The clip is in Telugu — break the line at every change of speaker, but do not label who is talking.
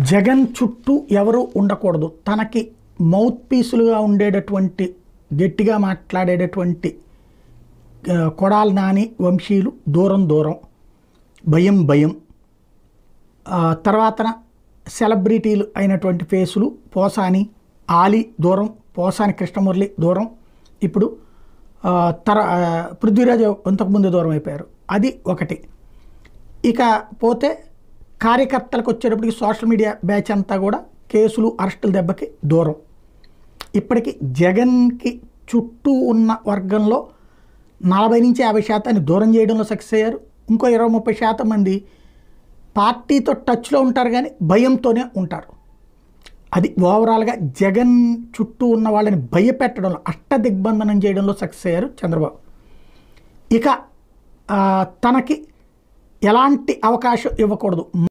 జగన్ చుట్టూ ఎవరు ఉండకూడదు, తనకి మౌత్ పీసులుగా ఉండేటటువంటి గట్టిగా మాట్లాడేటటువంటి కొడాలి నాని వంశీయులు దూరం దూరం, భయం భయం. తర్వాత సెలబ్రిటీలు అయినటువంటి ఫేసులు పోసాని ఆలి దూరం, పోసాని కృష్ణమురళి దూరం, ఇప్పుడు పృథ్వీరాజ్ అంతకుముందు దూరం అయిపోయారు. అది ఒకటి. ఇక పోతే కార్యకర్తలకు వచ్చేటప్పటికి సోషల్ మీడియా బ్యాచ్ అంతా కూడా కేసులు అరెస్టుల దెబ్బకి దూరం. ఇప్పటికీ జగన్కి చుట్టూ ఉన్న వర్గంలో 40 నుంచి 50% దూరం చేయడంలో సక్సెస్ అయ్యారు. ఇంకో 20-30% మంది పార్టీతో టచ్లో ఉంటారు కానీ భయంతోనే ఉంటారు. అది ఓవరాల్గా జగన్ చుట్టూ ఉన్న వాళ్ళని భయపెట్టడంలో, అష్టదిగ్బంధనం చేయడంలో సక్సెస్ అయ్యారు చంద్రబాబు. ఇక తనకి ఎలాంటి అవకాశం ఇవ్వకూడదు.